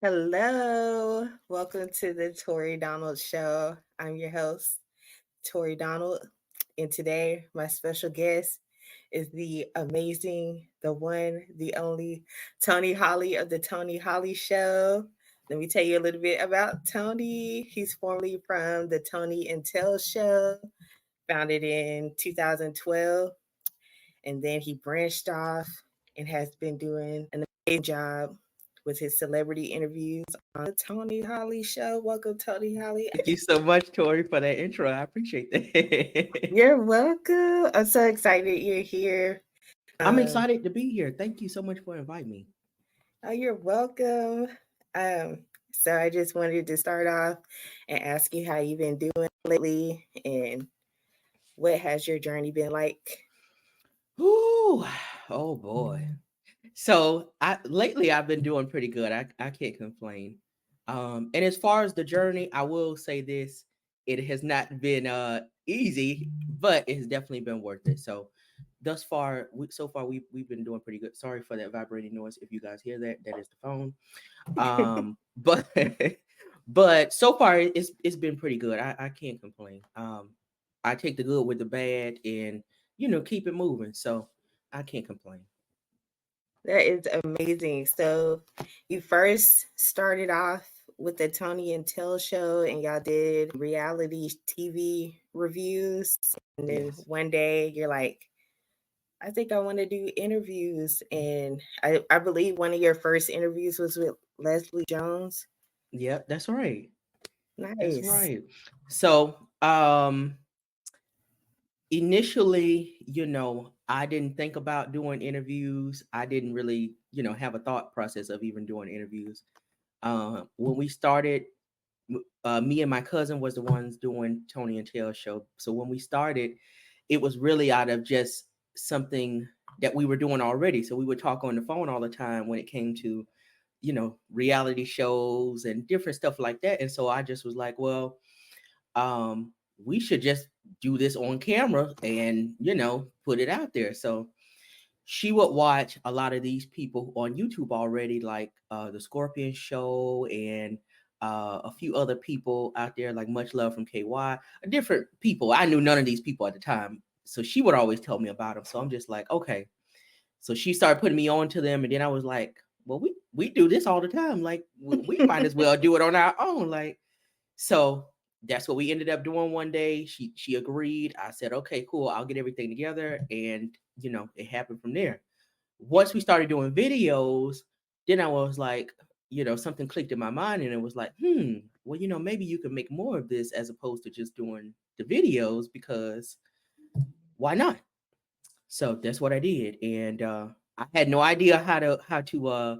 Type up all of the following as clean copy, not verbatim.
Hello, welcome to the Tori Donald Show. I'm your host, Tori Donald, and today my special guest is the amazing, the one, the only Tony Holley of the Tony Holley Show. Let me tell you a little bit about Tony. He's formerly from the Tony and Tel Show, founded in 2012, and then he branched off and has been doing an amazing job with his celebrity interviews on the Tony Holley Show. Welcome, Tony Holley. Thank you so much, Tori, for that intro. I appreciate that. You're welcome. I'm so excited you're here. I'm Um, excited to be here. Thank you so much for inviting me. oh, you're welcome. Um, so I just wanted to start off and ask you how you've been doing lately and what has your journey been like? Ooh, oh boy. So I lately I've been doing pretty good. I can't complain. And as far as the journey, I will say this: it has not been easy, but it's definitely been worth it. So thus far, we've been doing pretty good. Sorry for that vibrating noise. If you guys hear that, that is the phone. But but so far it's been pretty good. I can't complain. I take the good with the bad and keep it moving. So I can't complain. That is amazing. So you first started off with the Tony and Tel show and y'all did reality TV reviews. And then Yes. one day you're like, I think I want to do interviews. And I believe one of your first interviews was with Leslie Jones. Yep, that's right. That's Nice. right. So initially, I didn't think about doing interviews. I didn't really, have a thought process of even doing interviews. When we started, me and my cousin was the ones doing Tony and Tel show. So when we started, it was really out of just something that we were doing already. So we would talk on the phone all the time when it came to, reality shows and different stuff like that. And so I just was like, well, we should just do this on camera and, put it out there. So she would watch a lot of these people on YouTube already, like the Scorpion Show and a few other people out there, like Much Love from KY, different people. I knew none of these people at the time. So she would always tell me about them. So I'm just like, okay. So she started putting me on to them. And then I was like, well, we do this all the time. Like, we might as well do it on our own. Like, so that's what we ended up doing one day. She agreed. I said, okay, cool. I'll get everything together. And, it happened from there. Once we started doing videos, then I was like, something clicked in my mind and it was like, well, maybe you could make more of this as opposed to just doing the videos because why not? So that's what I did. And I had no idea how to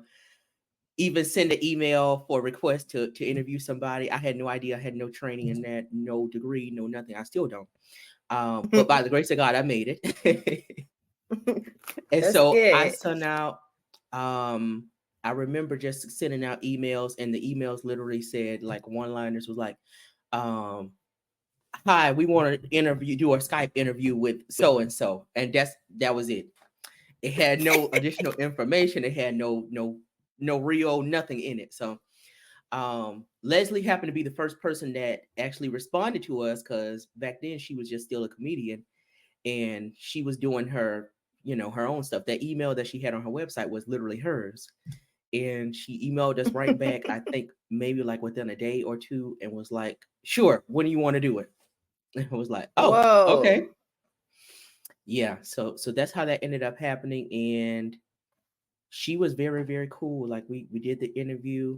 even send an email for a request to interview somebody. I had no idea. I had no training in that, no degree, no nothing. I still don't. But by the grace of God, I made it. And That's so I good. sent out, I remember just sending out emails, and the emails literally said, like, one liners was like, um, hi, we want to do a Skype interview with so and so. And that was it. It had no additional information. It had no real nothing in it. So Leslie happened to be the first person that actually responded to us because back then she was just still a comedian and she was doing her, her own stuff. That email that she had on her website was literally hers. And she emailed us right back, I think maybe like within a day or two, and was like, sure, when do you want to do it? And I was like, oh, Whoa. okay. Yeah. So that's how that ended up happening. And she was very, very cool. Like we did the interview,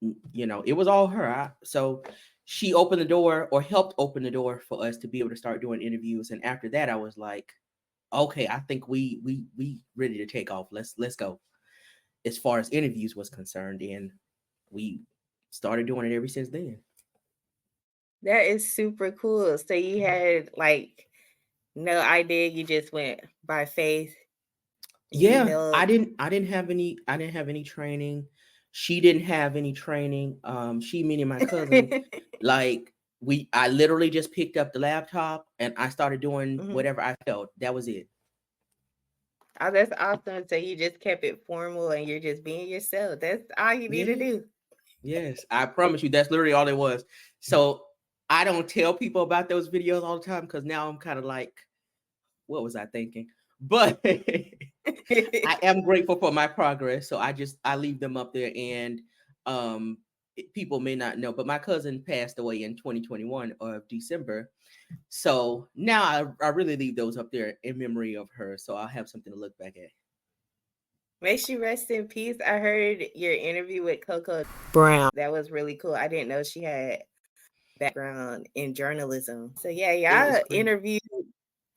it was all her. So she opened the door or helped open the door for us to be able to start doing interviews. And after that, I was like, okay, I think we ready to take off. Let's go. As far as interviews was concerned, and we started doing it ever since then. That is super cool. So you had like no idea, you just went by faith and Yeah, emailed. I didn't have any training. She didn't have any training. She, meaning my cousin, like I literally just picked up the laptop and I started doing Mhm. whatever I felt. That was it. Oh, that's awesome. So you just kept it formal and you're just being yourself. That's all you need to Yeah. do. Yes, I promise you, that's literally all it was. So I don't tell people about those videos all the time because now I'm kind of like, what was I thinking? But I am grateful for my progress, so I leave them up there, and people may not know, but my cousin passed away in 2021 of December, so now I really leave those up there in memory of her, so I'll have something to look back at. May she rest in peace. I heard your interview with Coco Brown. That was really cool. I didn't know she had background in journalism. So yeah, It was y'all great. interviewed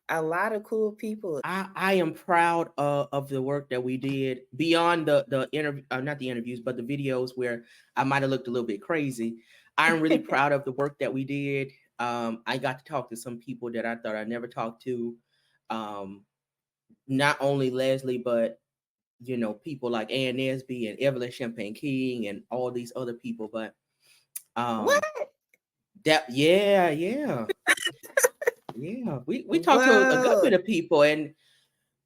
a lot of cool people. I am proud of the work that we did beyond the interview, not the interviews, but the videos where I might have looked a little bit crazy. I'm really proud of the work that we did. I got to talk to some people that I thought I never talked to. Um, Not only Leslie, but people like Ann Nesby and Evelyn Champagne King and all these other people. But What? yeah, we talked to a good Whoa. bit of people, and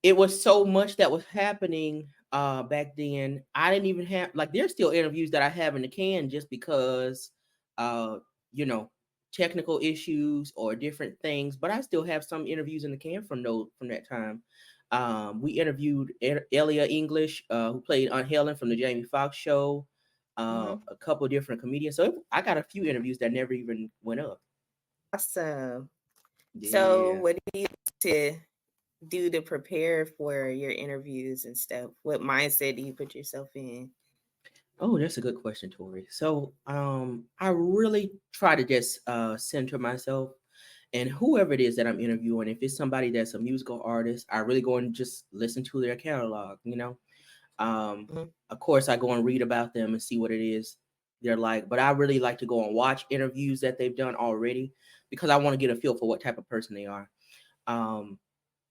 it was so much that was happening back then. I didn't even have, like, there's still interviews that I have in the can just because uh you know technical issues or different things, but I still have some interviews in the can from that time. We interviewed Elia English, who played Aunt Helen from the Jamie Foxx show, a couple of different comedians, so I got a few interviews that never even went up. Awesome. So Yeah. what do you to do to prepare for your interviews and stuff? What mindset do you put yourself in? Oh, that's a good question, Tori. So, I really try to just center myself and whoever it is that I'm interviewing. If it's somebody that's a musical artist, I really go and just listen to their catalog. Um, Mhm. of course, I go and read about them and see what it is they're like. But I really like to go and watch interviews that they've done already because I want to get a feel for what type of person they are. Um,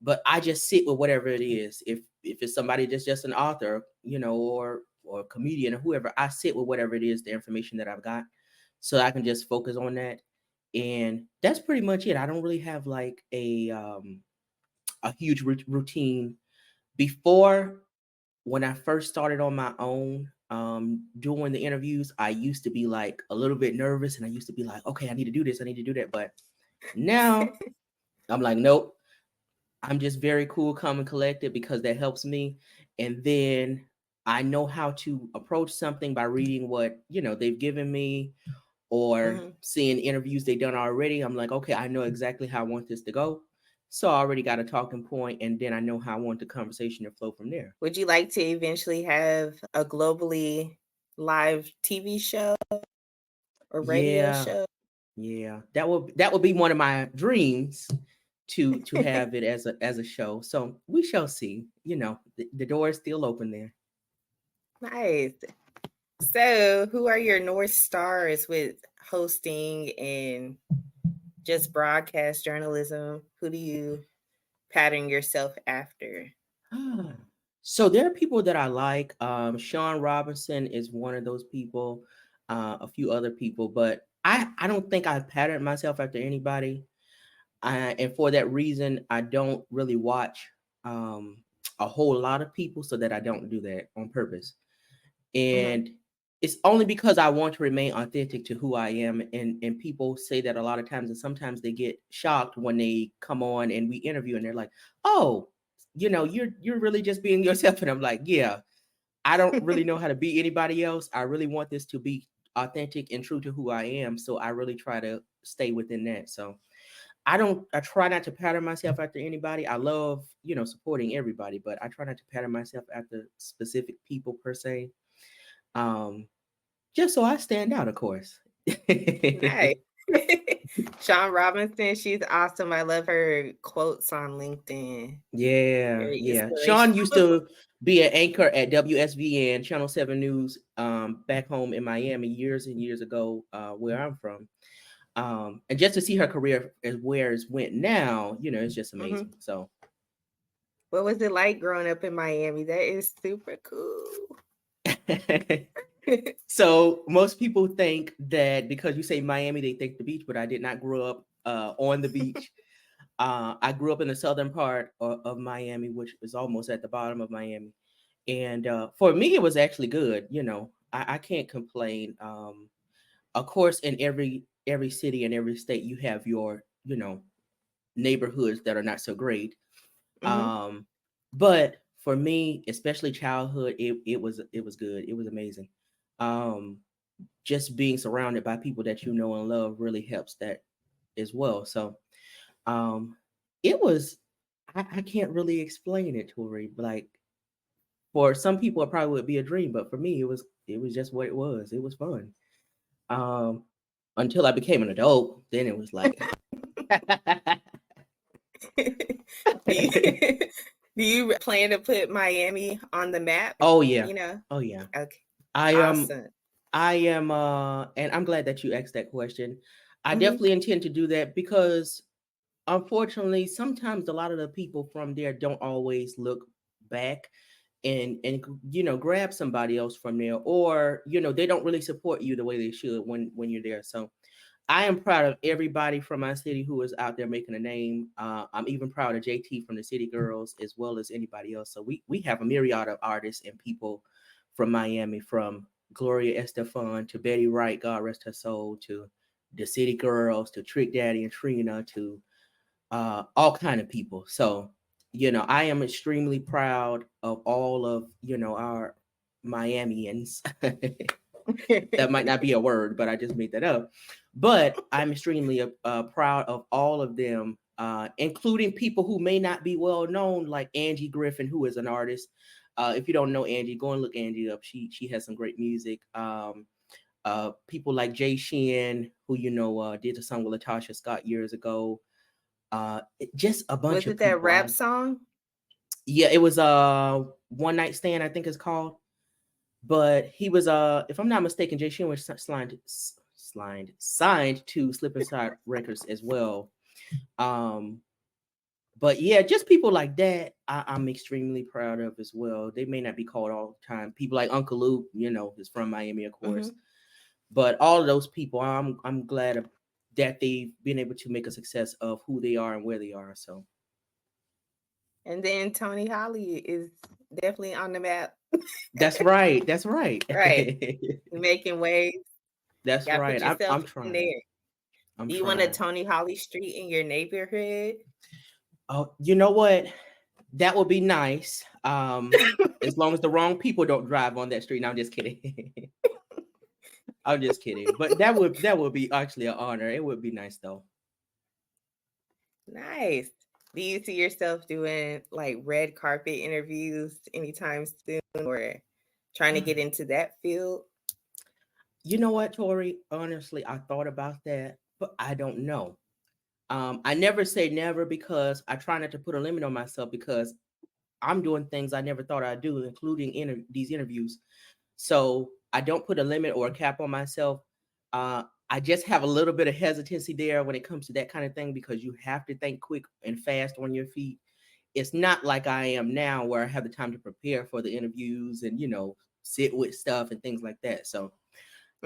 but I just sit with whatever it is. If it's somebody that's just an author, or a comedian or whoever, I sit with whatever it is, the information that I've got, so I can just focus on that. And that's pretty much it. I don't really have like a huge routine. Before, when I first started on my own, doing the interviews, I used to be like a little bit nervous, and I used to be like, okay, I need to do this, I need to do that. But now I'm like, nope, I'm just very cool, calm, and collected because that helps me. And then I know how to approach something by reading what they've given me or Mhm. seeing interviews they've done already. I'm like, okay, I know exactly how I want this to go. So I already got a talking point, and then I know how I want the conversation to flow from there. Would you like to eventually have a globally live TV show or radio Yeah, show? yeah, that would be one of my dreams to have it as a show. So we shall see. The door is still open there. Nice. So, who are your North Stars with hosting and just broadcast journalism? Who do you pattern yourself after? Ah. So there are people that I like. Sean Robinson is one of those people. A few other people, but I don't think I've patterned myself after anybody. And for that reason, I don't really watch um, a whole lot of people, so that I don't do that on purpose. Hmm. And it's only because I want to remain authentic to who I am. And people say that a lot of times, and sometimes they get shocked when they come on and we interview, and they're like, "Oh, you're really just being yourself." And I'm like, "Yeah, I don't really know how to be anybody else. I really want this to be authentic and true to who I am. So I really try to stay within that." So I try not to pattern myself after anybody. I love, supporting everybody, but I try not to pattern myself after specific people per se. Um, just so I stand out, of course. Nice. Sean Robinson, she's awesome. I love her quotes on LinkedIn. Yeah, Very yeah. Sean used inspirational. to be an anchor at WSVN Channel 7 News, back home in Miami years and years ago, where I'm from. And just to see her career as where it's went now, it's just Hmm. amazing. So What was it like growing up in Miami? That is super cool. so most people think that because you say Miami, they think the beach, but I did not grow up on the beach. I grew up in the southern part of Miami, which is almost at the bottom of Miami. And for me, it was actually good. I can't complain. Of course, in every city and every state, you have your, neighborhoods that are not so great. Mm-hmm. But for me, especially childhood, it was good. It was amazing. Um, just being surrounded by people that you know and love really helps that as well. So um it was I can't really explain it, Tori. Like for some people it probably would be a dream, but for me it was just what it was. It was fun. Um until I became an adult, then it was like do you do you plan to put Miami on the map? oh yeah. You know? Oh yeah. Okay. I am Awesome. I am and I'm glad that you asked that question. I Mm-hmm. definitely intend to do that because unfortunately sometimes a lot of the people from there don't always look back and grab somebody else from there, or they don't really support you the way they should when you're there. So I am proud of everybody from my city who is out there making a name. I'm even proud of JT from the City Girls as well as anybody else. So we have a myriad of artists and people from Miami, from Gloria Estefan to Betty Wright, God rest her soul, to the City Girls, to Trick Daddy and Trina, to all kind of people. So I am extremely proud of all of our Miamians. That might not be a word, but I just made that up. But I'm extremely proud of all of them, including people who may not be well known, like Angie Griffin, who is an artist. If you don't know Angie, go and look Angie up. She has some great music. People like Jay Sheehan, who did a song with Latasha Scott years ago. Just a bunch Was of it that people. rap song? Yeah, it was One Night Stand, I think it's called. But he was if I'm not mistaken, Jay Sheehan was signed to Slip Inside Records as well. Um, but yeah, just people like that I'm extremely proud of as well. They may not be called all the time. People like Uncle Luke, is from Miami, of course. Mm-hmm. But all of those people, I'm glad that they've been able to make a success of who they are and where they are. So And then Tony Holley is definitely on the map. that's right. That's right. Right. You're making waves. That's Gotta right. put I'm yourself I'm in trying. there. I'm Do you want a trying. Tony Holley Street in your neighborhood? Oh, you know what? That would be nice. As long as the wrong people don't drive on that street. No, I'm just kidding. I'm just kidding. But that would be actually an honor. It would be nice though. Nice. Do you see yourself doing like red carpet interviews anytime soon, or trying to get into that field? You know what, Tori? Honestly, I thought about that, but I don't know. I never say never because I try not to put a limit on myself because I'm doing things I never thought I'd do, including these interviews. So I don't put a limit or a cap on myself. I just have a little bit of hesitancy there when it comes to that kind of thing because you have to think quick and fast on your feet. It's not like I am now where I have the time to prepare for the interviews and sit with stuff and things like that. So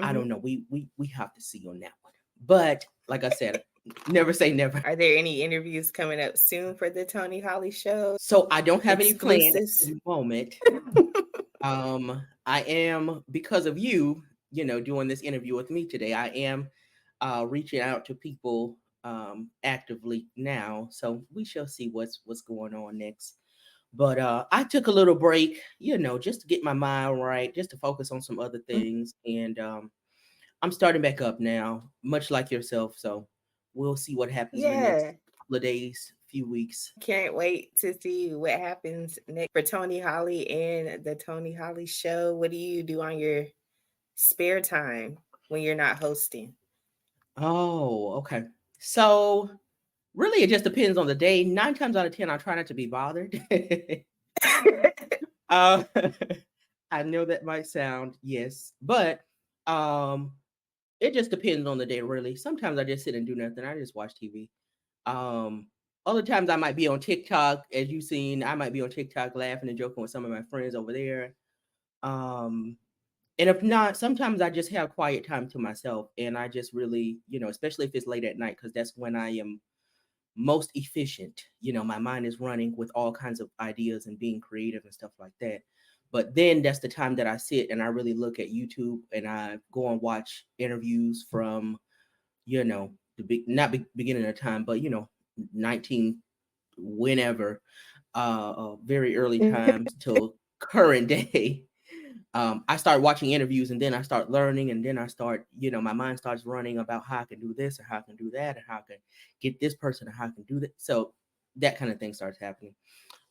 I Hmm. don't know. We have to see on that one. But like I said, never say never. Are there any interviews coming up soon for the Tony Holley Show? So I don't have any planned at Exclusives? the moment. I am, because of you, doing this interview with me today, I am reaching out to people actively now. So we shall see what's going on next. But I took a little break, just to get my mind right, just to focus on some other Mhm. things. And I'm starting back up now, much like yourself. So we'll see what happens in the next Yeah. couple of days, few weeks. Can't wait to see what happens next for Tony Holley and the Tony Holley Show. What do you do on your spare time when you're not hosting? Oh, okay. So really, it just depends on the day. 9 times out of 10, I try not to be bothered. uh, I know that might sound yes, but um, it just depends on the day. Really, sometimes I just sit and do nothing. I just watch TV. Um, Other times I might be on TikTok, as you've seen. I might be on TikTok laughing and joking with some of my friends over there. Um, and if not, sometimes I just have quiet time to myself, and I just really, especially if it's late at night, because that's when I am most efficient. My mind is running with all kinds of ideas and being creative and stuff like that. But then that's the time that I sit and I really look at YouTube and I go and watch interviews from, the beginning of time, but 19 whenever, very early times till current day. I start watching interviews and then I start learning and then I start, my mind starts running about how I can do this or how I can do that and how I can get this person or how I can do that. So that kind of thing starts happening.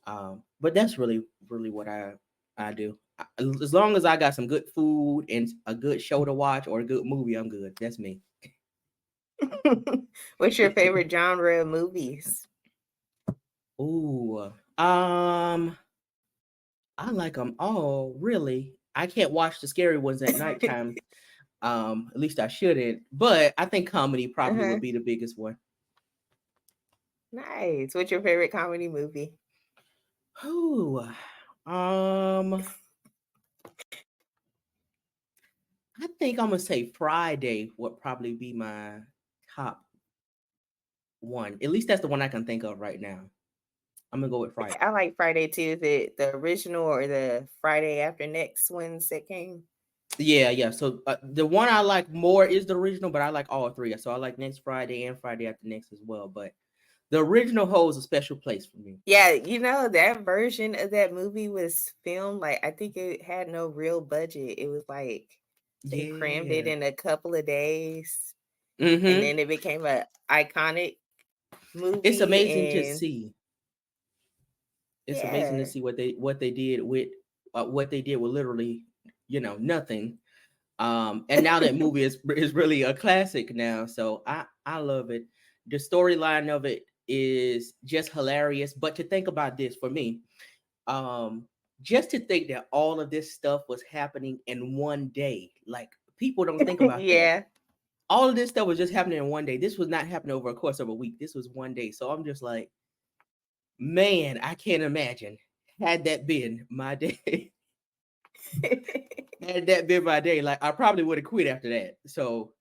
But that's really, really what I do. As long as I got some good food and a good show to watch or a good movie, I'm good. That's me. What's your favorite genre of movies? Ooh, I like them all, really. I can't watch the scary ones at nighttime. At least I shouldn't. But I think comedy probably Uh-huh. would be the biggest one. Nice. What's your favorite comedy movie? Ooh, um, I think I'm gonna say Friday would probably be my top one. At least that's the one I can think of right now. I'm gonna go with Friday. I like Friday too. Is it the original or the Friday after next ones that came? Yeah. So the one I like more is the original, but I like all three. So I like Next Friday and Friday After Next as well. But the original holds a special place for me. Yeah, that version of that movie was filmed like I think it had no real budget. It was like they crammed it Yeah. in a couple of days and Mm-hmm. then it became a iconic It's movie amazing to and see. It's amazing to yeah. see what they did with literally, nothing. And now that movie is really a classic now. So I love it. The storyline of it is just hilarious. But to think about this for me, um, just to think that all of this stuff was happening in one day, like people don't think about that. Yeah. All of this stuff was just happening in one day. This was not happening over a course of a week. This was one day. So I'm just like, man, I can't imagine had that been my day. Had that been my day, like I probably would have quit after that. So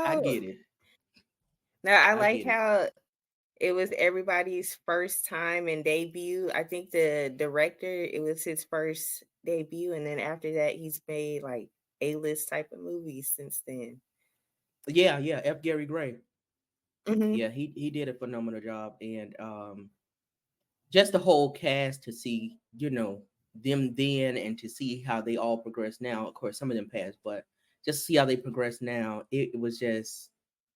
I No. get it. No, I I like get it. how it was everybody's first time and debut. I think the director, it was his first debut, and then after that, he's made like A-list type of movies since then. Yeah. F. Gary Gray. Hmm. Yeah, he did a phenomenal job, and just the whole cast to see, them then and to see how they all progress now. Of course, some of them passed, but just see how they progress now. It was just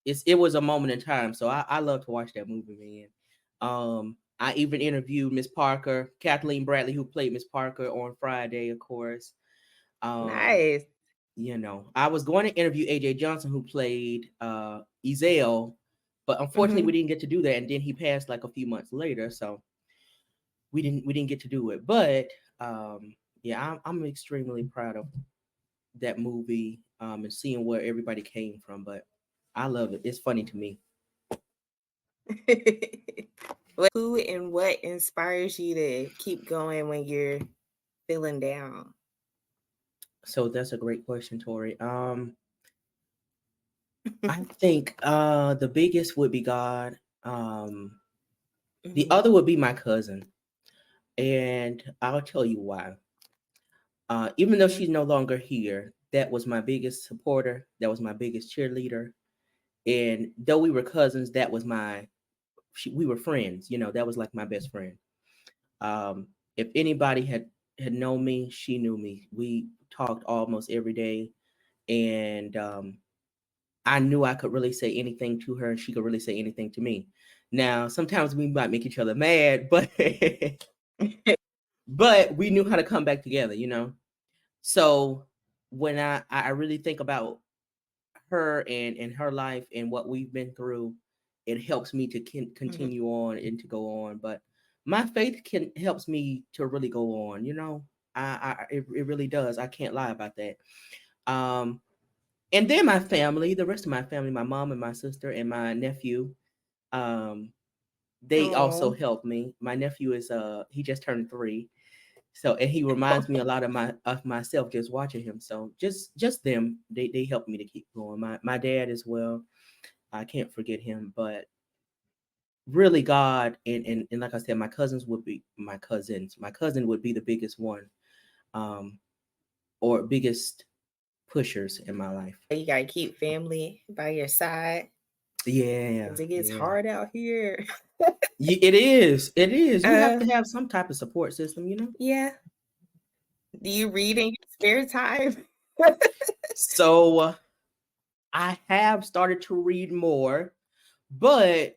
it was a moment in time. So I love to watch that movie, man. I even interviewed Miss Parker, Kathleen Bradley, who played Miss Parker on Friday, of course. Um, Nice. I was going to interview AJ Johnson, who played Ezel, but unfortunately we Hmm. didn't get to do that. And then he passed like a few months later, so we didn't get to do it. But yeah, I'm extremely proud of that movie, and seeing where everybody came from. But I love it. It's funny to me. Who and what inspires you to keep going when you're feeling down? So that's a great question, Tori. I think the biggest would be God. The Hmm. other would be my cousin, and I'll tell you why. Even though Hmm. she's no longer here, that was my biggest supporter. That was my biggest cheerleader. And though we were cousins, we were friends. That was like my best friend. If anybody had known me, she knew me. We talked almost every day, and I knew I could really say anything to her, and she could really say anything to me. Now, sometimes we might make each other mad, but but we knew how to come back together. So when I really think about her and her life and what we've been through, it helps me to Hmm. continue on and to go on. But my faith can helps me to really go on. It really does. I can't lie about that. Um, and then my family, the rest of my family, my mom and my sister and my nephew, um, they also Oh. help me. My nephew is he just turned 3. So and he reminds me a lot of myself just watching him. So just them, they help me to keep going. My dad as well. I can't forget him, but really God and like I said, my cousins would be my cousins. My cousin would be the biggest one. um, or biggest pushers in my life. You gotta keep family by your side Yeah, because it gets yeah. hard out here. It is. It is. You have Uh, to have some type of support system, you know? yeah. Do you read in your spare time? So I have started to read more, but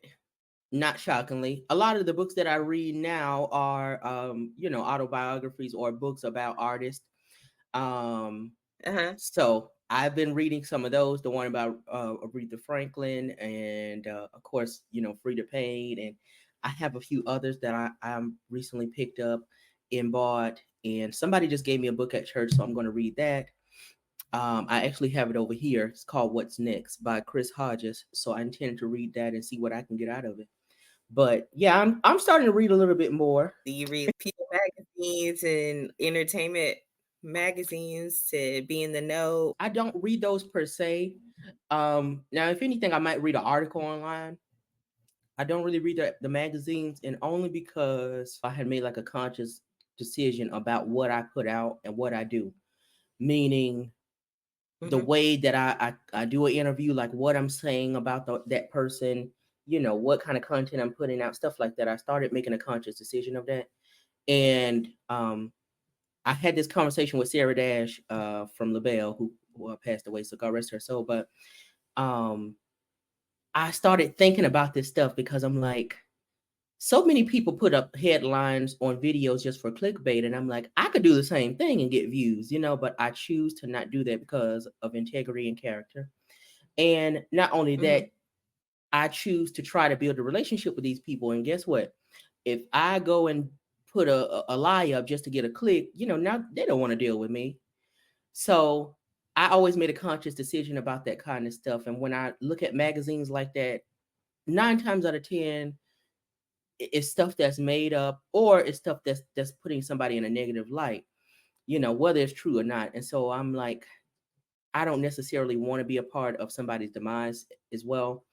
not shockingly, a lot of the books that I read now are, autobiographies or books about artists. Um, Uh-huh. so I've been reading some of those. The one about Aretha Franklin, and of course, Frida Payne, and I have a few others that I recently picked up and bought. And somebody just gave me a book at church, so I'm going to read that. I actually have it over here. It's called What's Next by Chris Hodges. So I intend to read that and see what I can get out of it. But yeah, I'm starting to read a little bit more. Do you read People magazines and entertainment magazines to be in the know? I don't read those per se. Now, if anything, I might read an article online. I don't really read the magazines, and only because I had made like a conscious decision about what I put out and what I do. Meaning, the way that I do an interview, like what I'm saying about that person, what kind of content I'm putting out, stuff like that. I started making a conscious decision of that. And I had this conversation with Sarah Dash from LaBelle, who passed away, so God rest her soul. But I started thinking about this stuff because I'm like, so many people put up headlines on videos just for clickbait, and I'm like, I could do the same thing and get views, but I choose to not do that because of integrity and character. And not only that, I choose to try to build a relationship with these people. And guess what? If I go and put a lie up just to get a click, now they don't want to deal with me. So I always made a conscious decision about that kind of stuff. And when I look at magazines like that, 9 times out of 10, it's stuff that's made up, or it's stuff that's putting somebody in a negative light, whether it's true or not. And so I'm like, I don't necessarily want to be a part of somebody's demise as well.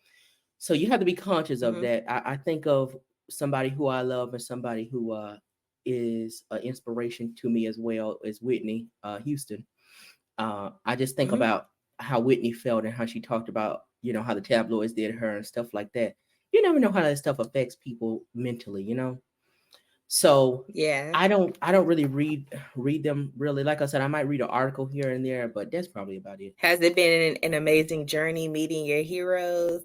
So you have to be conscious of that. I think of somebody who I love and somebody who is an inspiration to me as well as Whitney Houston. I just think about how Whitney felt and how she talked about, how the tabloids did her and stuff like that. You never know how that stuff affects people mentally, So Yeah. I don't really read them really. Like I said, I might read an article here and there, but that's probably about it. Has it been an amazing journey meeting your heroes?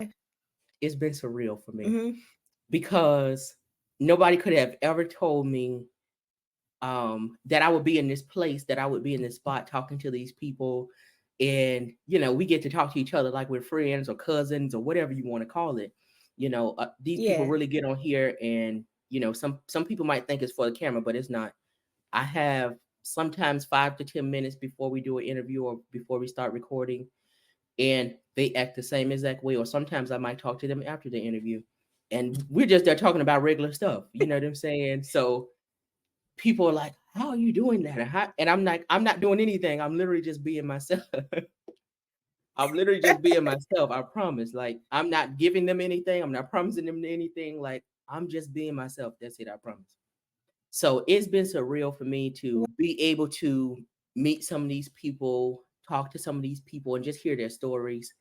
It's been surreal for me because nobody could have ever told me that I would be in this place, that I would be in this spot talking to these people. And, we get to talk to each other like we're friends or cousins or whatever you want to call it. These people really get on here, and, some people might think it's for the camera, but it's not. I have sometimes 5 to 10 minutes before we do an interview or before we start recording, and they act the same exact way. Or sometimes I might talk to them after the interview, and we're just there talking about regular stuff. You know what I'm saying? So people are like, how are you doing that? And I'm like, I'm not doing anything. I'm literally just being myself. I'm literally just being myself. I promise. Like, I'm not giving them anything. I'm not promising them anything. Like, I'm just being myself. That's it. I promise. So it's been surreal for me to be able to meet some of these people, talk to some of these people, and just hear their stories,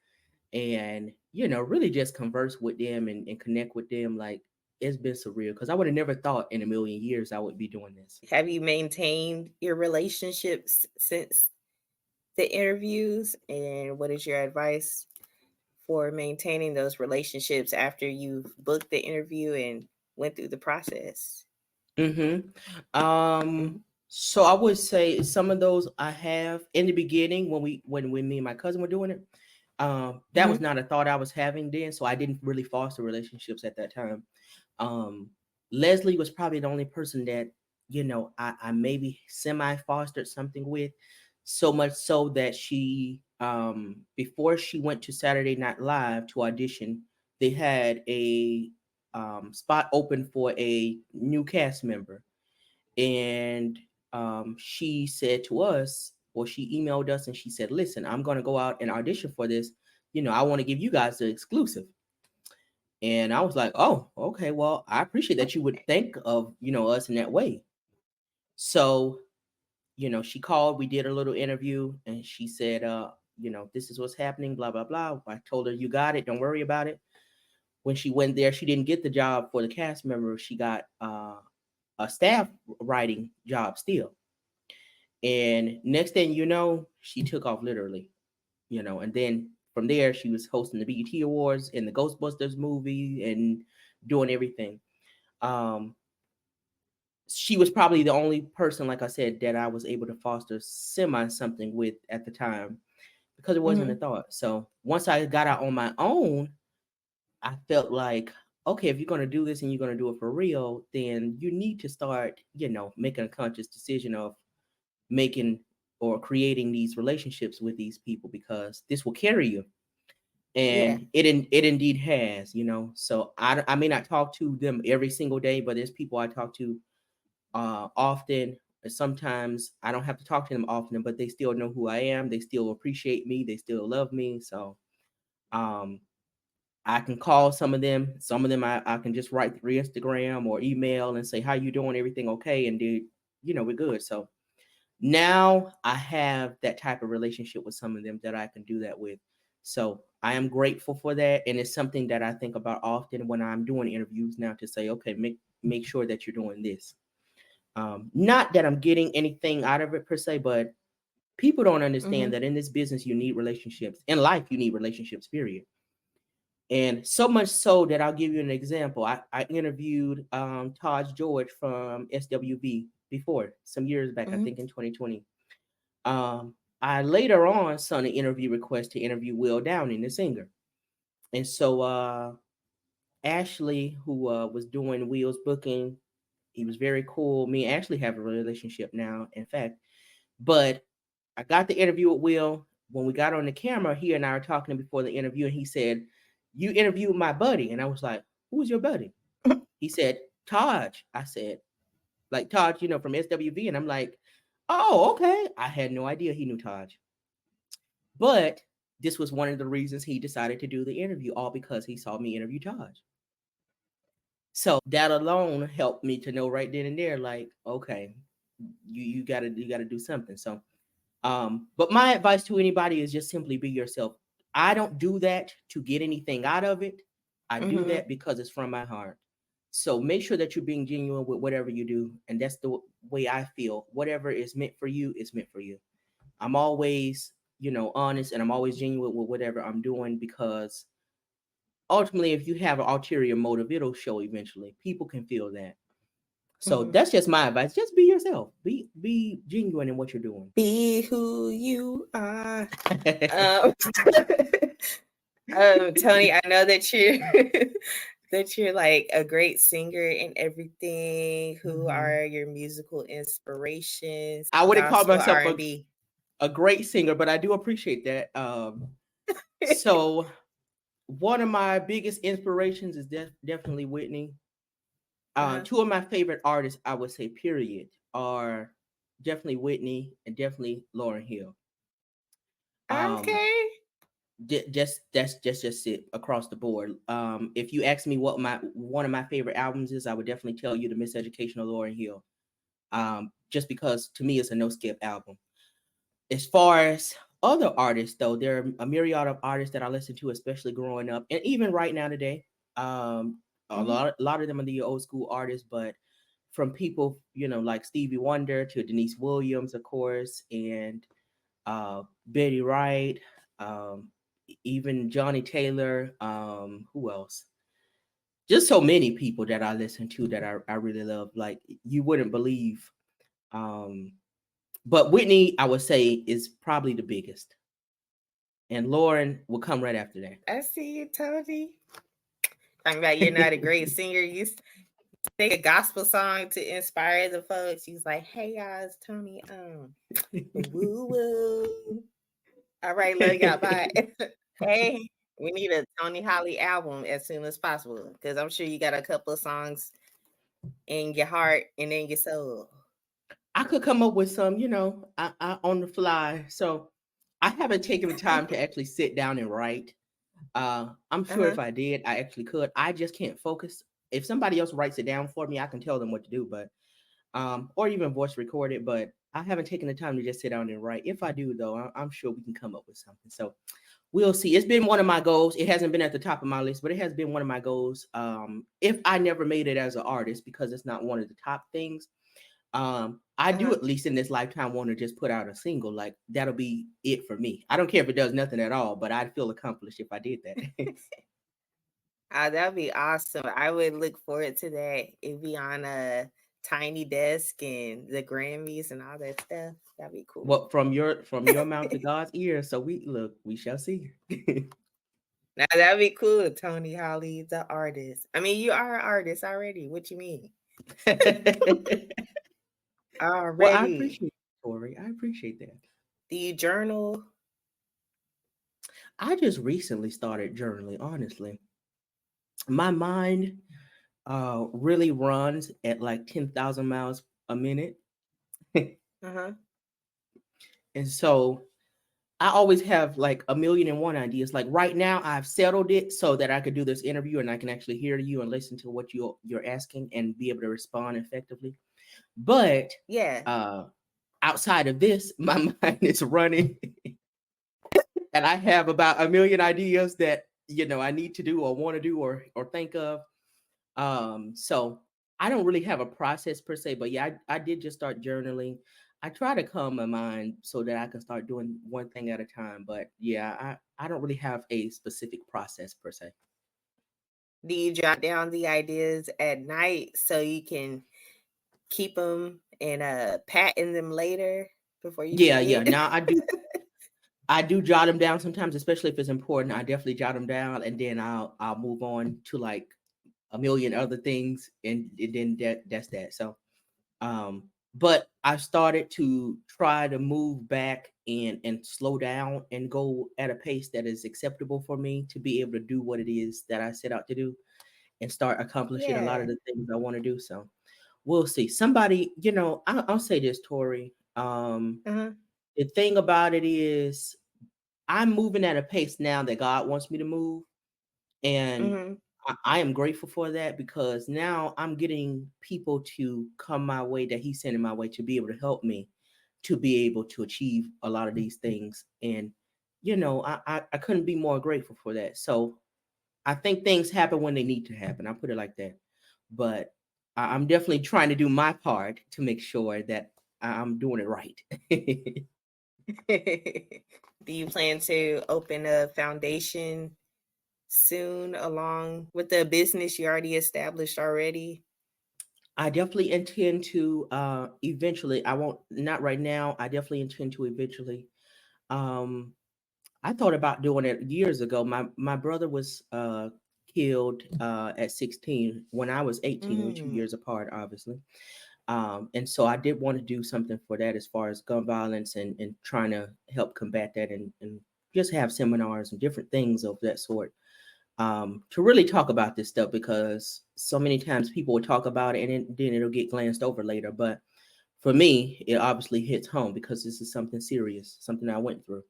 and really just converse with them and connect with them. Like, it's been surreal because I would have never thought in a million years I would be doing this. Have you maintained your relationships since the interviews? And what is your advice for maintaining those relationships after you've booked the interview and went through the process? So I would say some of those I have in the beginning when me and my cousin were doing it. That was not a thought I was having then, so I didn't really foster relationships at that time. Leslie was probably the only person that I maybe semi fostered something with, so much so that she before she went to Saturday Night Live to audition, they had a spot open for a new cast member, and she said to us, or she emailed us, and she said, listen, I'm going to go out and audition for this. I want to give you guys the exclusive. And I was like, oh, okay, well, I appreciate that you would think of us in that way. So she called, we did a little interview, and she said, this is what's happening, blah, blah, blah. I told her, you got it, don't worry about it. When she went there, she didn't get the job for the cast member. She got a staff writing job still. And next thing you know, she took off literally, and then from there, she was hosting the BET Awards and the Ghostbusters movie and doing everything. She was probably the only person, like I said, that I was able to foster semi something with at the time, because it wasn't a thought. So once I got out on my own, I felt like, okay, if you're going to do this and you're going to do it for real, then you need to start, making a conscious decision of making or creating these relationships with these people, because this will carry you. And it indeed has, so I may not talk to them every single day, but there's people I talk to often. Sometimes I don't have to talk to them often, but they still know who I am. They still appreciate me. They still love me. So I can call some of them. Some of them I can just write through Instagram or email and say, how you doing? Everything okay? And we're good. So now I have that type of relationship with some of them that I can do that with. So I am grateful for that. And it's something that I think about often when I'm doing interviews now, to say, okay, make sure that you're doing this. Not that I'm getting anything out of it per se, but people don't understand that in this business, you need relationships. In life, you need relationships, period. And so much so that I'll give you an example. I interviewed Taj George from SWV before, some years back, I think in 2020. I later on sent an interview request to interview Will Downing, the singer. And so Ashley, who was doing Will's booking, he was very cool. Me and Ashley have a relationship now, in fact. But I got the interview with Will. When we got on the camera, he and I were talking before the interview, and he said, you interviewed my buddy. And I was like, who's your buddy? He said, Taj. I said, like Taj, from SWV. And I'm like, oh, okay. I had no idea he knew Taj. But this was one of the reasons he decided to do the interview, all because he saw me interview Taj. So that alone helped me to know right then and there, like, okay, you gotta do something. So but my advice to anybody is just simply be yourself. I don't do that to get anything out of it. I do that because it's from my heart. So make sure that you're being genuine with whatever you do. And that's the way I feel. Whatever is meant for you is meant for you. I'm always, honest, and I'm always genuine with whatever I'm doing, because ultimately, if you have an ulterior motive, it'll show eventually. People can feel that. So that's just my advice. Just be yourself. Be genuine in what you're doing. Be who you are. Tony, I know that you're like a great singer and everything. Who are your musical inspirations? I wouldn't call myself R&B. A great singer, but I do appreciate that. So one of my biggest inspirations is definitely Whitney. Two of my favorite artists, I would say, period, are definitely Whitney and definitely Lauryn Hill. Okay. That's just it across the board. If you ask me what one of my favorite albums is, I would definitely tell you The Miseducation of Lauryn Hill. Just because to me it's a no skip album. As far as other artists, though, there are a myriad of artists that I listen to, especially growing up, and even right now today. A lot of them are the old school artists, but from people, like Stevie Wonder to Denise Williams, of course, and Betty Wright, even Johnny Taylor. Who else? Just so many people that I listen to that I really love. Like, you wouldn't believe. But Whitney, I would say, is probably the biggest. And Lauryn will come right after that. I see you, Tony. Talking about you're not a great singer. You sing a gospel song to inspire the folks. He's like, hey, y'all, it's Tony. Woo woo. All right, love y'all. Bye. Hey, we need a Tony Holley album as soon as possible, because I'm sure you got a couple of songs in your heart and in your soul. I could come up with some, I on the fly. So I haven't taken the time to actually sit down and write. I'm sure if I did, I actually could. I just can't focus. If somebody else writes it down for me, I can tell them what to do, but or even voice record it. But I haven't taken the time to just sit down and write. If I do, though, I'm sure we can come up with something. So we'll see. It's been one of my goals. It hasn't been at the top of my list, but it has been one of my goals. If I never made it as an artist, because it's not one of the top things, I do at least in this lifetime want to just put out a single. Like that'll be it for me. I don't care if it does nothing at all, but I'd feel accomplished if I did that. That'd be awesome. I would look forward to that. It'd be on a tiny desk and the Grammys and all that stuff. That'd be cool. Well, from your mouth to God's ear. So we shall see. Now that'd be cool, Tony Holley, the artist. I mean, you are an artist already. What you mean? Well, I Already. appreciate it, Tori. I appreciate that. Do you journal? I just recently started journaling, honestly. My mind really runs at like 10,000 miles a minute. Uh-huh. And so I always have like a million and one ideas. Like right now, I've settled it so that I could do this interview and I can actually hear you and listen to what you're asking and be able to respond effectively. But Yeah. outside of this, my mind is running, and I have about a million ideas that I need to do or want to do or think of. So I don't really have a process per se, but yeah, I did just start journaling. I try to calm my mind so that I can start doing one thing at a time. But yeah, I don't really have a specific process per se. Do you jot down the ideas at night so you can keep them and patent them later before you Yeah. forget? Now I do jot them down sometimes, especially if it's important. I definitely jot them down, and then I'll move on to like a million other things, and then that's that. So but I started to try to move back and slow down and go at a pace that is acceptable for me to be able to do what it is that I set out to do and start accomplishing a lot Yeah. of the things I want to do. So we'll see. Somebody, I'll say this, Tori. Uh-huh. The thing about it is I'm moving at a pace now that God wants me to move. And Mm-hmm. I am grateful for that because now I'm getting people to come my way that he's sending my way to be able to help me to be able to achieve a lot of these things. And, I couldn't be more grateful for that. So I think things happen when they need to happen. I put it like that. But I'm definitely trying to do my part to make sure that I'm doing it right. Do you plan to open a foundation soon along with the business you already established already? I definitely intend to eventually. I won't, not right now. I definitely intend to eventually. Um I thought about doing it years ago. My brother was killed at 16 when I was 18. We're 2 years Mm. apart, obviously. And so I did want to do something for that as far as gun violence and trying to help combat that and just have seminars and different things of that sort to really talk about this stuff because so many times people will talk about it and then it'll get glanced over later. But for me, it obviously hits home because this is something serious, something I went through.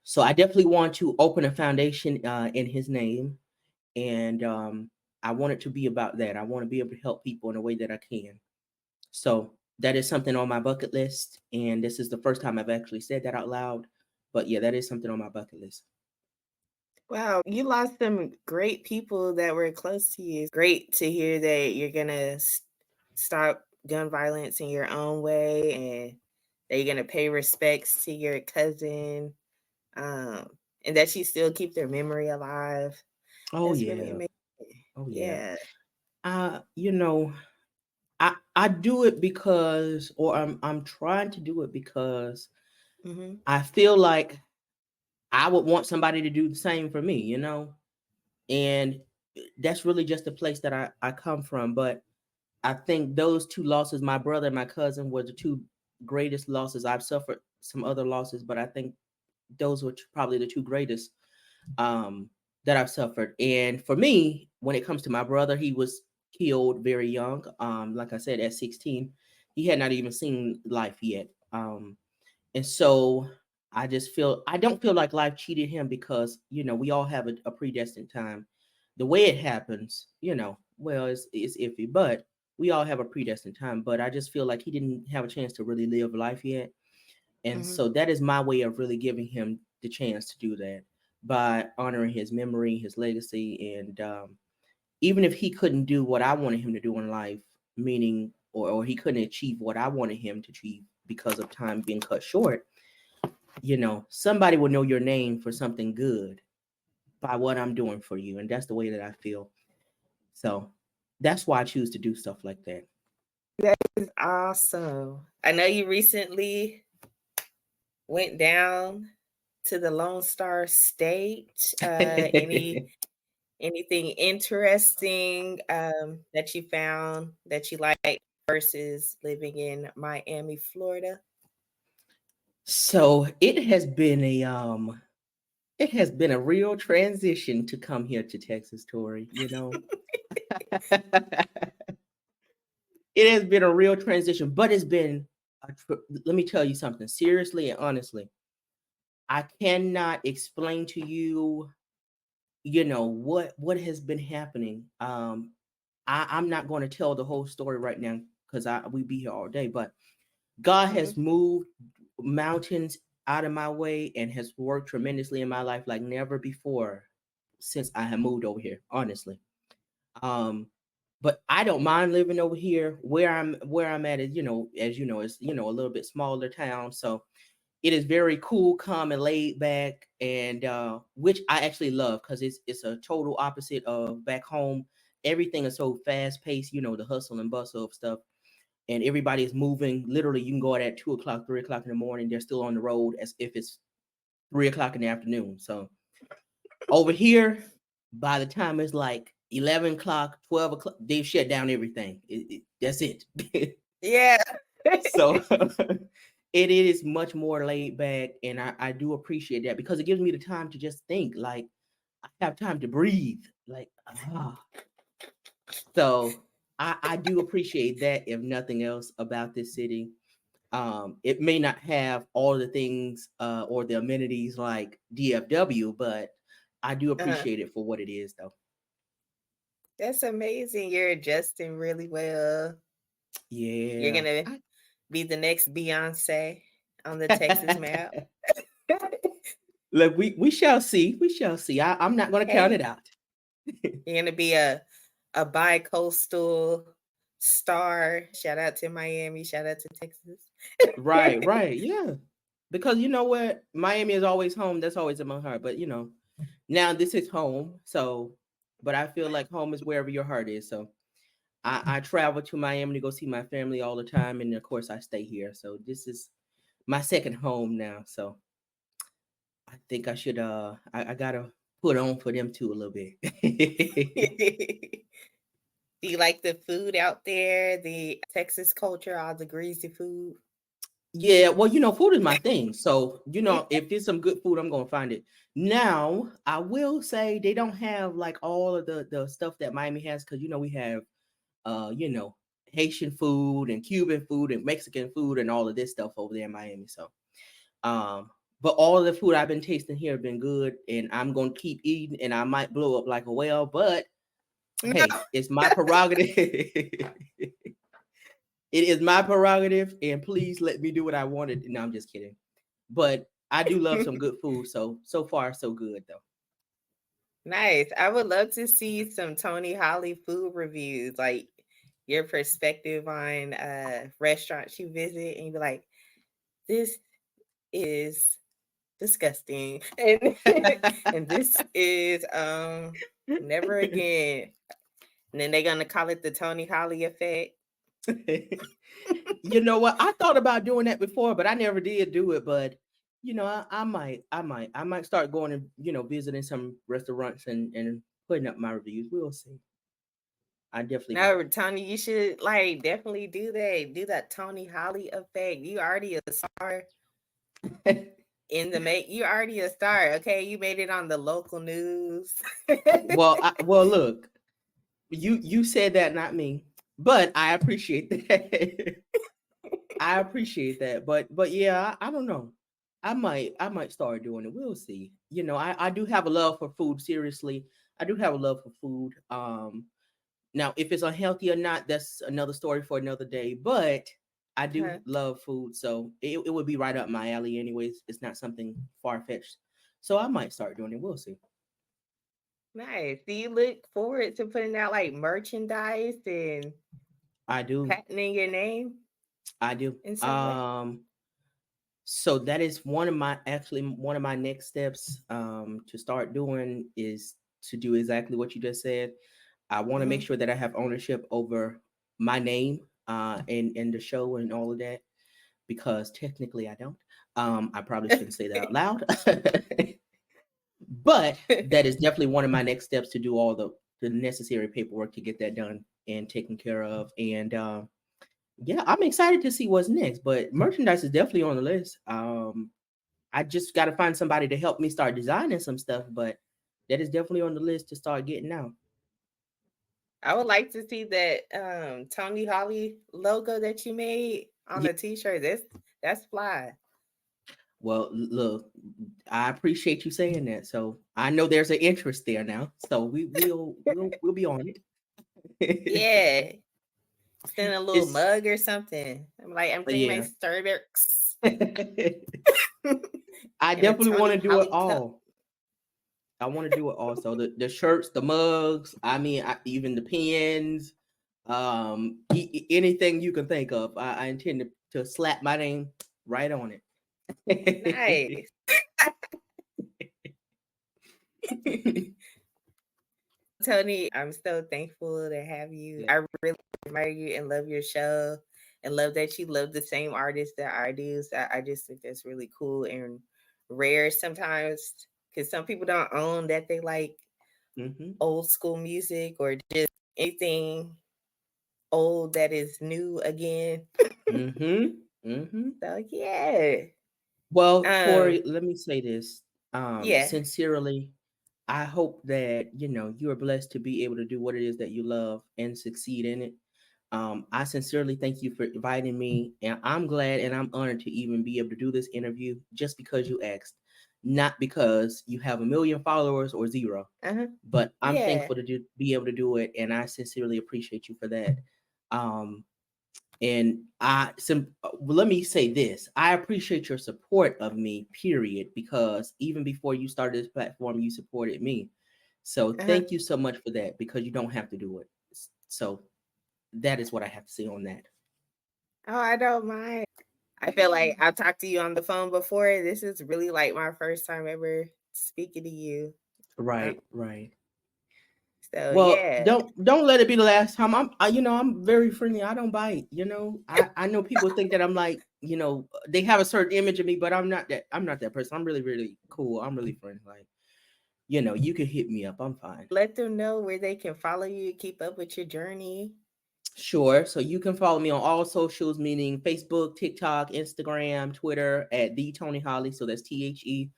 So I definitely want to open a foundation in his name, and I want it to be about that. I want to be able to help people in a way that I can. So that is something on my bucket list, and this is the first time I've actually said that out loud. But yeah, that is something on my bucket list. Wow, you lost some great people that were close to you. It's great to hear that you're gonna stop gun violence in your own way and that you're gonna pay respects to your cousin, um, and that you still keep their memory alive. Oh That's really yeah, amazing. oh yeah. Yeah. You know, I do it because, or I'm trying to do it because Hmm. I feel like I would want somebody to do the same for me. And that's really just the place that I come from. But I think those two losses, my brother and my cousin, were the two greatest losses. I've suffered some other losses, but I think those were probably the two greatest um, that I've suffered. And for me, when it comes to my brother, he was killed very young. Like I said, at 16, he had not even seen life yet. And so I don't feel like life cheated him because, we all have a predestined time. The way it happens, well, it's iffy, but we all have a predestined time, but I just feel like he didn't have a chance to really live life yet. And Hmm. so that is my way of really giving him the chance to do that by honoring his memory, his legacy. And even if he couldn't do what I wanted him to do in life, meaning, or he couldn't achieve what I wanted him to achieve because of time being cut short, somebody will know your name for something good by what I'm doing for you. And that's the way that I feel. So that's why I choose to do stuff like that. That is awesome. I know you recently went down to the Lone Star State. Anything interesting that you found that you like versus living in Miami, Florida? So it has been a real transition to come here to Texas, Tori. It has been a real transition, but it's been let me tell you something seriously and honestly. I cannot explain to you, what has been happening. I'm not going to tell the whole story right now because I we be here all day, but God Hmm. has moved mountains out of my way and has worked tremendously in my life like never before since I have moved over here, honestly. Um, but I don't mind living over here. Where I'm at is, as you know, it's a little bit smaller town. So it is very cool, calm, and laid back, and which I actually love because it's a total opposite of back home. Everything is so fast paced, the hustle and bustle of stuff, and everybody is moving. Literally, you can go out at 2 o'clock, 3 o'clock in the morning. They're still on the road as if it's 3 o'clock in the afternoon. So over here, by the time it's like 11 o'clock, 12 o'clock, they've shut down everything. That's it. Yeah. So it is much more laid back, and I do appreciate that because it gives me the time to just think. Like I have time to breathe. Like so I do appreciate that, if nothing else, about this city. It may not have all the things or the amenities like DFW, but I do Uh-huh. appreciate it for what it is, though. That's amazing. You're adjusting really well. You're Yeah. gonna be the next Beyonce on the Texas map. Look, we shall see. We shall see. I'm not going to count it Hey, out. you're gonna be a bi-coastal star. Shout out to Miami. Shout out to Texas. Right, right. Yeah. Because you know what? Miami is always home. That's always in my heart. But now this is home. So, but I feel like home is wherever your heart is. So I travel to Miami to go see my family all the time. And of course, I stay here. So this is my second home now. So I think I should, I got to put on for them too a little bit. Do you like the food out there? The Texas culture, all the greasy food? Yeah, well, food is my thing. So, if there's some good food, I'm gonna find it. Now, I will say they don't have like all of the stuff that Miami has because we have uh, you know, Haitian food and Cuban food and Mexican food and all of this stuff over there in Miami. So, um, but all of the food I've been tasting here have been good, and I'm gonna keep eating, and I might blow up like a whale, but No. hey, it's my prerogative. It is my prerogative, and please let me do what I wanted. No, I'm just kidding. But I do love some good food. So far so good though. Nice. I would love to see some Tony Holley food reviews, like your perspective on restaurants you visit, and you be like, this is disgusting, and and this is never again. And then they're gonna call it the Tony Holley effect. You know what? I thought about doing that before, but I never did do it. But I might start going and visiting some restaurants and putting up my reviews. We'll see. I definitely will. No, Tony, you should like definitely do that. Do that Tony Holley effect. You already a star in the make. You already a star. Okay, you made it on the local news. Well, look, you said that, not me, but I appreciate that. I appreciate that, but yeah, I don't know. I might start doing it. We'll see. I do have a love for food. Seriously, I do have a love for food. Now, if it's unhealthy or not, that's another story for another day. But I do Uh-huh. love food, so it would be right up my alley. Anyways, it's not something far fetched, so I might start doing it. We'll see. Nice. Do you look forward to putting out like merchandise and I do. patenting your name I do. in some way? So that is one of my next steps to start doing is to do exactly what you just said. I want to make Hmm. sure that I have ownership over my name and the show and all of that because technically I don't. I probably shouldn't say that out loud, but that is definitely one of my next steps to do all the necessary paperwork to get that done and taken care of. And yeah, I'm excited to see what's next. But merchandise is definitely on the list. I just got to find somebody to help me start designing some stuff, but that is definitely on the list to start getting out. I would like to see that Tony Holley logo that you made on Yeah. a t-shirt. That's fly. Well, look, I appreciate you saying that. So I know there's an interest there now. So we'll be on it. Yeah. Send a little It's mug or something. I'm like, I'm cleaning my yeah. Starbucks I in a definitely want Tony to do it Holley cup. all. I want to do it all. So the shirts, the mugs, I mean, even the pens, anything you can think of. I intend to slap my name right on it. Nice. Tony, I'm so thankful to have you. Yeah. I really admire you and love your show and love that you love the same artists that I do. So I just think that's really cool and rare sometimes because some people don't own that they like Hmm. old school music or just anything old that is new again. Hmm. Hmm. So yeah. Well, Um, Tori, let me say this. yeah. Sincerely, I hope that you are blessed to be able to do what it is that you love and succeed in it. I sincerely thank you for inviting me, and I'm glad and I'm honored to even be able to do this interview just because you asked, not because you have a million followers or zero, Uh-huh. but I'm Yeah. thankful to be able to do it, and I sincerely appreciate you for that. Um, and let me say this: I appreciate your support of me, period, because even before you started this platform, you supported me. So Uh-huh. thank you so much for that because you don't have to do it. So that is what I have to say on that. Oh, I don't mind. I feel like I've talked to you on the phone before. This is really like my first time ever speaking to you. Um, Right, right. so Well, yeah. don't let it be the last time. I'm very friendly. I don't bite. I know people think that I'm like, they have a certain image of me, but I'm not that. I'm not that person. I'm really, really cool. I'm really friendly. Like, you can hit me up. I'm fine. Let them know where they can follow you, keep up with your journey. Sure. So you can follow me on all socials, meaning Facebook, TikTok, Instagram, Twitter at the Tony Holley. So that's TheTonyHolley.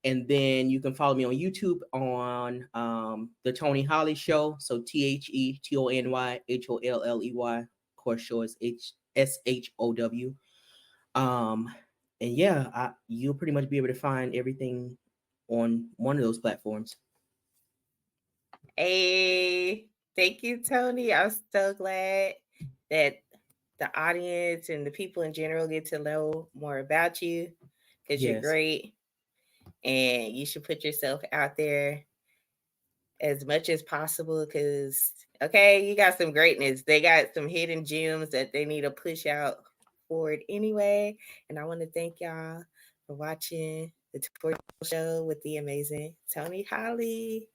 And then you can follow me on YouTube on the Tony Holley Show. So TheTonyHolley. Of course, show is SHOW. Um, and yeah, you'll pretty much be able to find everything on one of those platforms. Hey, thank you, Tony. I'm so glad that the audience and the people in general get to know more about you because you're Yes. great and you should put yourself out there as much as possible because okay, you got some greatness. They got some hidden gems that they need to push out forward anyway. And I want to thank y'all for watching the Tori Show with the amazing Tony Holley.